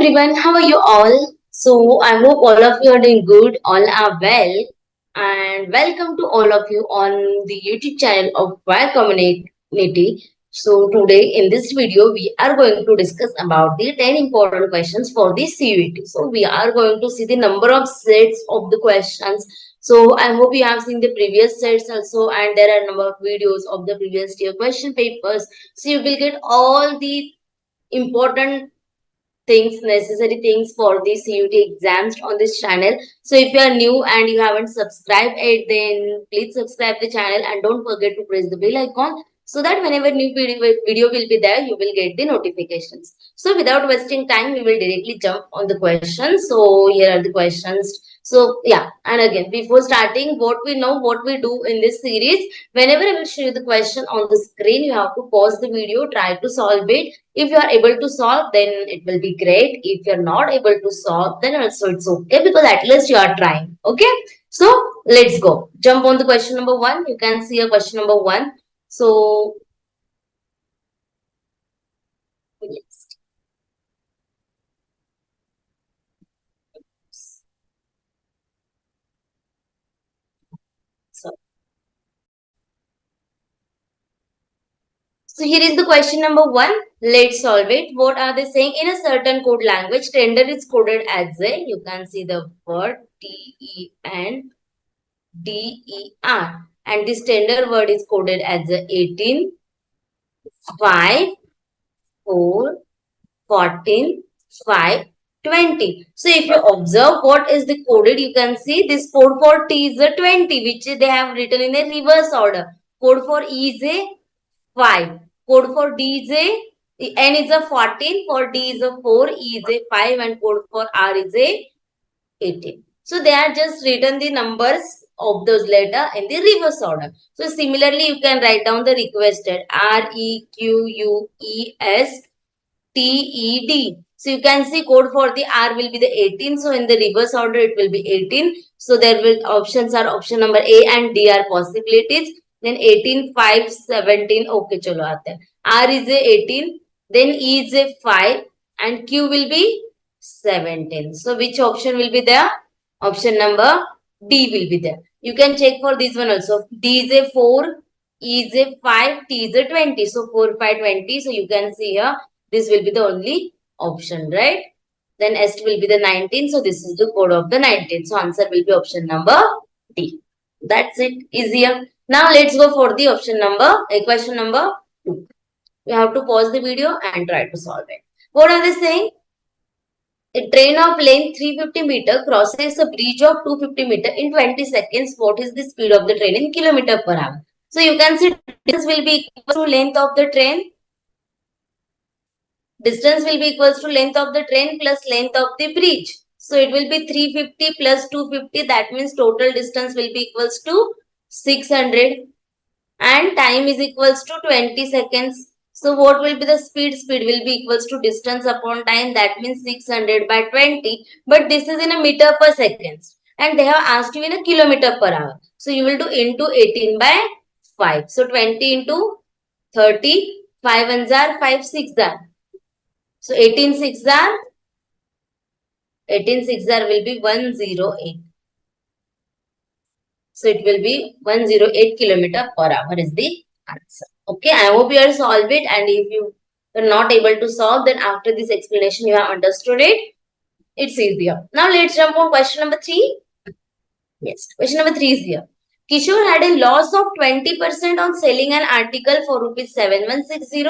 everyone, how are you all? So I hope all of you are doing good, all are well, and welcome to all of you on the YouTube channel of Wire Community. So today in this video we are going to discuss about the 10 important questions for the CUET. So we are going to see the number of sets of the questions. So I hope you have seen the previous sets also, and there are a number of videos of the previous year question papers. So you will get all the important necessary things for the CUT exams on this channel. So if you are new and you haven't subscribed it, then please subscribe the channel and don't forget to press the bell icon so that whenever new video will be there, you will get the notifications. So without wasting time, we will directly jump on the questions. So here are the questions. So yeah, and again, before starting, what we know, what we do in this series, whenever I will show you the question on the screen, you have to pause the video, try to solve it. If you are able to solve, then it will be great. If you're not able to solve, then also it's okay because at least you are trying. Okay. So let's go. Jump on the question number one. You can see a question number one. So yes. So, so here is the question number one. Let's solve it. What are they saying? In a certain code language, tender is coded as a, you can see the word TENDER, and this tender word is coded as a 18, 5, 4, 14, 5, 20. So if you observe what is the coded, you can see this code for T is a 20, which they have written in a reverse order. Code for E is a 5. Code for D is a N is a 14, for D is a 4, E is a 5, and code for R is a 18. So they are just written the numbers of those letter in the reverse order. So similarly, you can write down the requested REQUESTED. So you can see code for the R will be the 18. So in the reverse order, it will be 18. So there will options are option number A and D are possibilities. Then 18, 5, 17. Okay, chalo aate hain. R is a 18. Then E is a 5. And Q will be 17. So which option will be there? Option number D will be there. You can check for this one also. D is a 4. E is a 5. T is a 20. So 4, 5, 20. So you can see here this will be the only option, right? Then S will be the 19. So this is the code of the 19. So answer will be option number D. That's it. Easier. Now let's go for the option number, question number 2. You have to pause the video and try to solve it. What are they saying? A train of length 350 meter crosses a bridge of 250 meter in 20 seconds. What is the speed of the train in kilometer per hour? So you can see distance will be equal to length of the train. Distance will be equals to length of the train plus length of the bridge. So it will be 350 plus 250. That means total distance will be equals to 600. And time is equals to 20 seconds. So what will be the speed? Speed will be equals to distance upon time. That means 600 by 20. But this is in a meter per second. And they have asked you in a kilometer per hour. So you will do into 18 by 5. So 20 into 30. 5 ones are 5 6 are. So 18 6 are 18 6 are will be 108. So it will be 108 kilometer per hour is the answer. Okay, I hope you have solved it, and if you are not able to solve, then after this explanation you have understood it. It's easier. Now let's jump on question number 3. Yes, question number 3 is here. Kishore had a loss of 20% on selling an article for rupees 7160.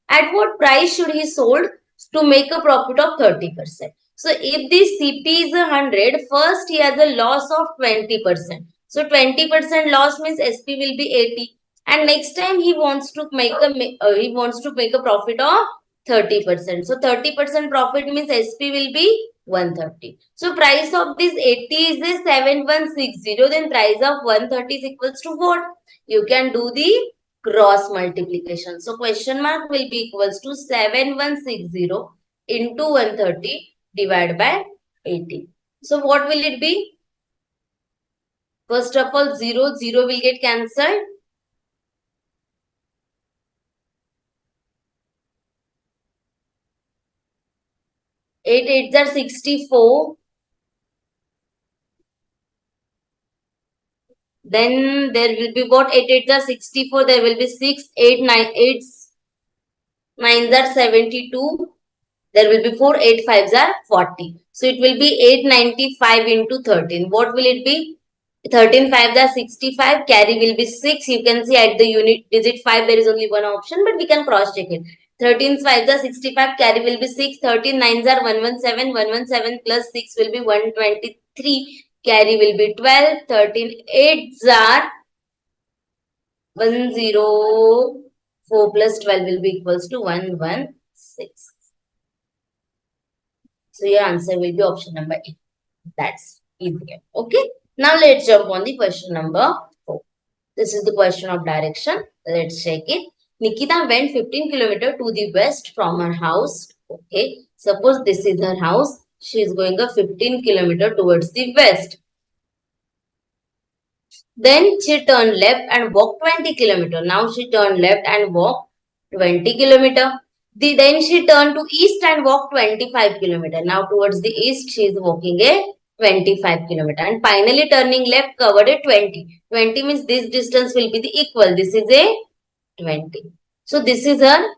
At what price should he sold to make a profit of 30%? So if the CP is 100, first he has a loss of 20%. So 20% loss means SP will be 80. And next time he wants to make a profit of 30%. So 30% profit means SP will be 130. So price of this 80 is a 7160. Then price of 130 is equals to what? You can do the cross multiplication. So question mark will be equals to 7160 into 130 divided by 80. So what will it be? First of all, 0 will get cancelled. 8 8s are 64. Then there will be what? 8 8s are 64. There will be 6, 8, 9, 8 9s are 72. There will be 4, 8 5s are 40. So it will be 895 into 13. What will it be? 13 5s are 65. Carry will be 6. You can see at the unit digit 5 there is only one option, but we can cross check it. 13 5s are 65. Carry will be 6. 13 9s are 117. 117 plus 6 will be 123. Carry will be 12. 13 8s are 104 plus 12 will be equals to 116. So your answer will be option number 8. That's easier. Okay. Now let's jump on the question number 4. This is the question of direction. Let's check it. Nikita went 15 kilometers to the west from her house. Okay. Suppose this is her house. She is going a 15 kilometers towards the west. Then she turned left and walked 20 kilometers. Now she turned left and walked 20 kilometers. Then she turned to east and walked 25 kilometers. Now towards the east she is walking a 25 kilometers. And finally turning left covered a 20. 20 means this distance will be the equal. This is a 20. So this is her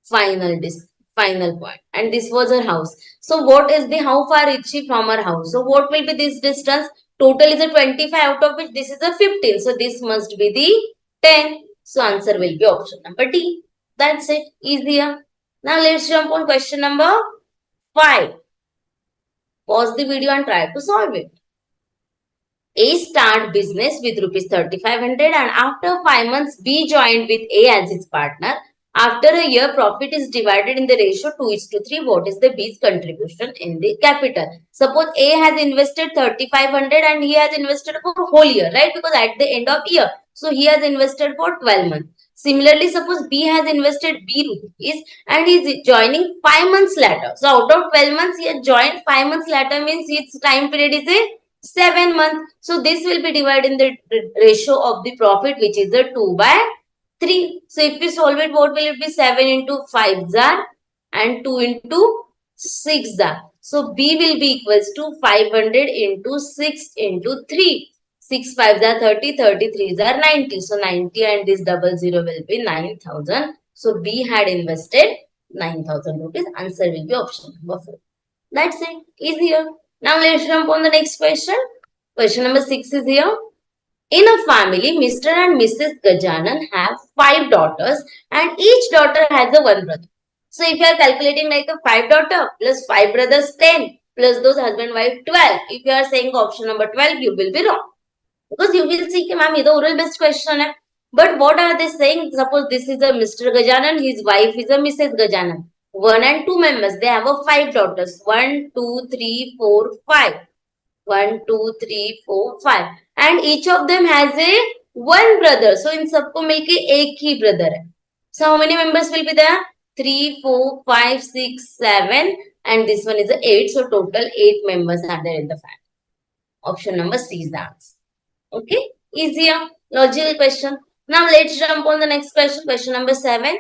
final point. And this was her house. So what is the, how far is she from her house? So what will be this distance? Total is a 25, out of which this is a 15. So this must be the 10. So answer will be option number D. That's it. Easier. Now let's jump on question number 5. Pause the video and try to solve it. A start business with rupees 3,500 and after 5 months B joined with A as his partner. After a year, profit is divided in the ratio 2:3. What is the B's contribution in the capital? Suppose A has invested 3,500 and he has invested for whole year, right? Because at the end of year, so he has invested for 12 months. Similarly, suppose B has invested B rupees and he is joining 5 months later. So out of 12 months, he has joined 5 months later means its time period is a 7 months. So this will be divided in the ratio of the profit, which is the 2/3. So if we solve it, what will it be? 7 into 5 are and 2 into 6 are. So B will be equals to 500 into 6 into 3. 6 5s are 30, 33s are 90. So 90 and this 00 will be 9,000. So B had invested 9,000 rupees. Answer will be option number 4. That's it. Easier. Now let's jump on the next question. Question number 6 is here. In a family, Mr. and Mrs. Gajanan have 5 daughters and each daughter has a 1 brother. So if you are calculating like a 5 daughter plus 5 brothers 10 plus those husband wife 12. If you are saying option number 12, you will be wrong. Because you will see, ma'am, this is oral based question. Hai. But what are they saying? Suppose this is a Mr. Gajanan, his wife is a Mrs. Gajanan. 1 and 2 members, they have a 5 daughters. 1, 2, 3, 4, 5. 1, 2, 3, 4, 5. And each of them has a 1 brother. So in सबको मिलके एक ही brother है. So how many members will be there? 3, 4, 5, 6, 7. And this one is 8. So total 8 members are there in the family. Option number C is the answer. Okay, easier, logical question. Now let's jump on the next question. Question number 7.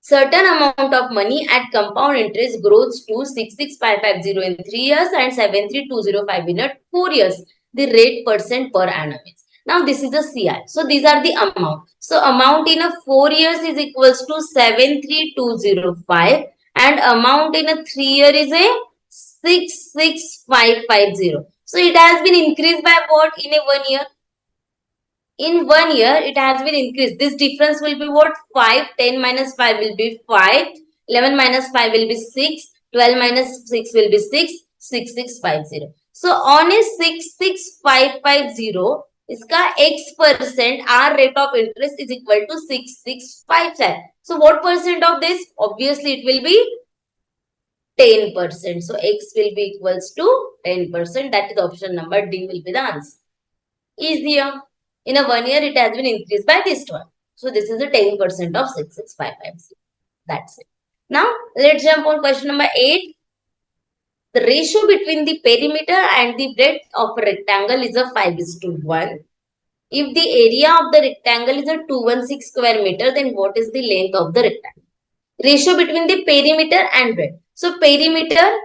Certain amount of money at compound interest grows to 66,550 in 3 years and 73,205 in 4 years. The rate percent per annum is. Now this is the CI. So these are the amount. So amount in a 4 years is equals to 73,205 and amount in a 3 year is a 66,550. So it has been increased by what in a 1 year? In 1 year, it has been increased. This difference will be what? 5. 10 minus 5 will be 5. 11 minus 5 will be 6. 12 minus 6 will be 6. 6650. So on a 66550, इसका X% our rate of interest is equal to 6655. So what percent of this? Obviously it will be 10%. So X will be equals to 10%. That is option number D will be the answer. Easier. In a 1 year, it has been increased by this one. So this is the 10% of 6655. That's it. Now let's jump on question number 8. The ratio between the perimeter and the breadth of a rectangle is a 5:1. If the area of the rectangle is a 216 square meter, then what is the length of the rectangle? Ratio between the perimeter and breadth. So perimeter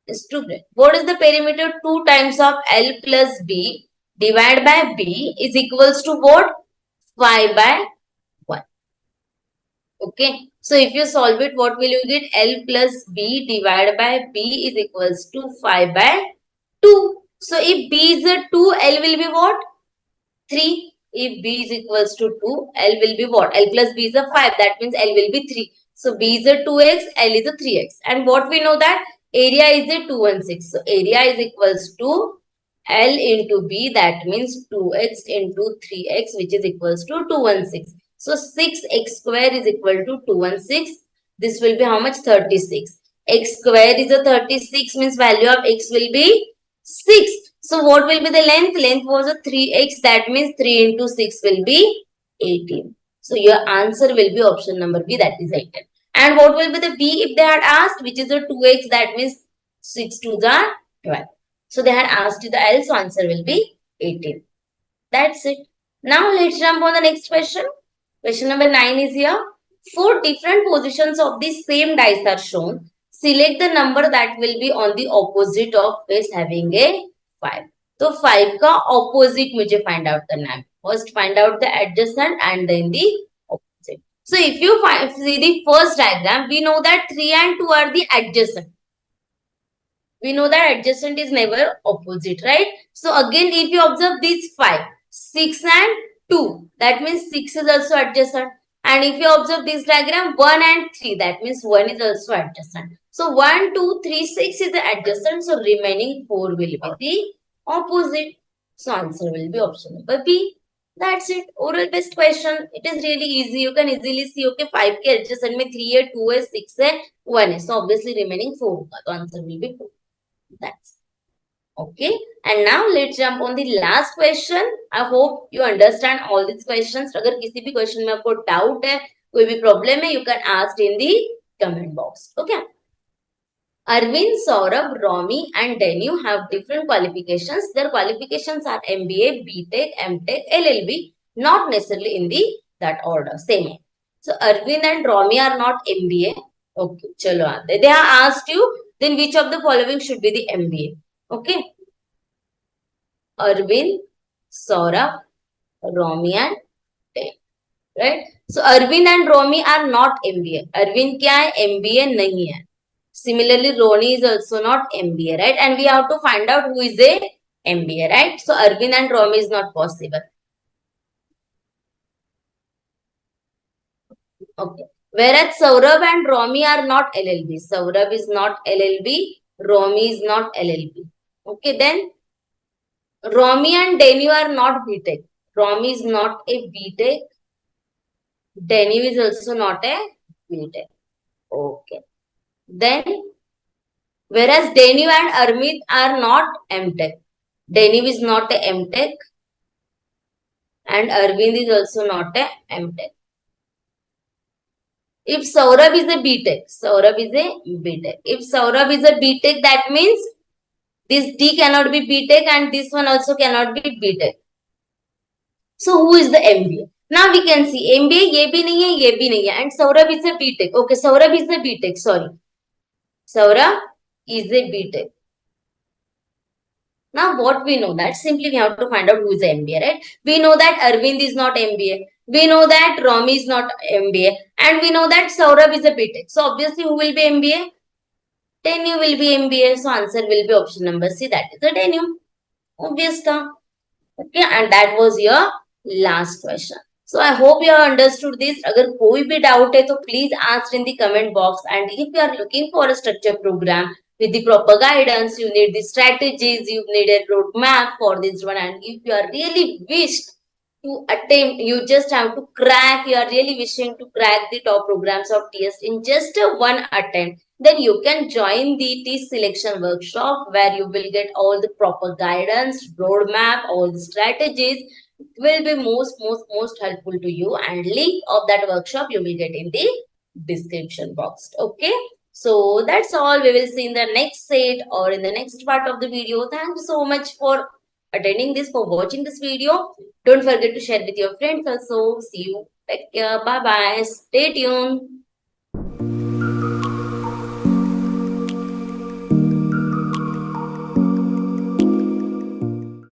is 2. What is the perimeter? 2 times of L plus B divided by B is equals to what? 5 by 1. Okay. So if you solve it, what will you get? L plus B divided by B is equals to 5 by 2. So if B is a 2, L will be what? 3. If B is equals to 2, L will be what? L plus B is a 5. That means L will be 3. So B is a 2x, L is a 3x. And what we know that area is a 216. So area is equals to L into B. That means 2x into 3x, which is equals to 216. So 6x square is equal to 216. This will be how much? 36. X square is a 36, means value of x will be 6. So what will be the length? Length was a 3x. That means 3 into 6 will be 18. So your answer will be option number B, that is 18. And what will be the B if they had asked, which is a 2x, that means 6 to the 12. So they had asked you the L, so answer will be 18. That's it. Now let's jump on the next question. Question number 9 is here. 4 different positions of the same dice are shown. Select the number that will be on the opposite of face having a 5. So 5 का opposite मुझे find out करना है. First find out the adjacent and then the opposite. So if you see the first diagram, we know that 3 and 2 are the adjacent. We know that adjacent is never opposite, right? So again, if you observe these 5, 6 and 2, that means 6 is also adjacent. And if you observe this diagram, 1 and 3, that means 1 is also adjacent. So 1, 2, 3, 6 is the adjacent. So remaining 4 will be the opposite. So answer will be option number B. That's it. Oral based question. It is really easy. You can easily see, okay, 5 के adjacent में 3 है, 2 है, 6 है, 1 है. So obviously remaining 4 होगा. So answer will be 4. That's okay. And now let's jump on the last question. I hope you understand all these questions. अगर किसी भी question में आपको doubt है, कोई भी problem है, you can ask in the comment box. Okay. Arvind, Saurabh, Romy and Denu have different qualifications. Their qualifications are MBA, BTech, MTech, LLB, not necessarily in the that order. Same. So Arvind and Romy are not MBA. Okay, chalo aate. They have asked you, then which of the following should be the MBA? Okay. Arvind, Saurabh, Romy and Denu. Right? So Arvind and Romy are not MBA. Arvind क्या है? MBA नहीं है. Similarly, Roni is also not MBA, right? And we have to find out who is a MBA, right? So Arvind and Romy is not possible. Okay. Whereas Saurabh and Romy are not LLB. Saurabh is not LLB. Romy is not LLB. Okay, then Romy and Denu are not BTech. Romy is not a BTech. Denu is also not a BTech. Okay. Then, whereas Denu and Armit are not MTech. Denu is not a MTech. And Arvind is also not a MTech. If Saurabh is a BTech, Saurabh is a BTech. If Saurabh is a BTech, that means this D cannot be BTech and this one also cannot be BTech. So who is the MBA? Now we can see MBA ये भी नहीं है, ये भी नहीं है, and Saurabh is a BTech. Okay, Saurabh is a BTech. Sorry, Saurabh is a BTech. Now what we know that simply we have to find out who is the MBA, right? We know that Arvind is not MBA. We know that Romy is not MBA. And we know that Saurabh is a BTech. So obviously who will be MBA? Denu will be MBA. So answer will be option number C. That is the Denu. Obvious ka. Okay. And that was your last question. So I hope you have understood this. अगर कोई भी doubt है तो please ask in the comment box. And if you are looking for a structured program with the proper guidance, you need the strategies, you need a roadmap for this one. And if you are really wished to attempt, you just have to crack, you are really wishing to crack the top programs of TS in just a one attempt, then you can join the T selection workshop where you will get all the proper guidance, roadmap, all the strategies. It will be most helpful to you, and link of that workshop you will get in the description box. Okay. So that's all. We will see in the next set or in the next part of the video. Thank you so much for attending this, for watching this video. Don't forget to share with your friends also. See you. Take care. Bye bye. Stay tuned.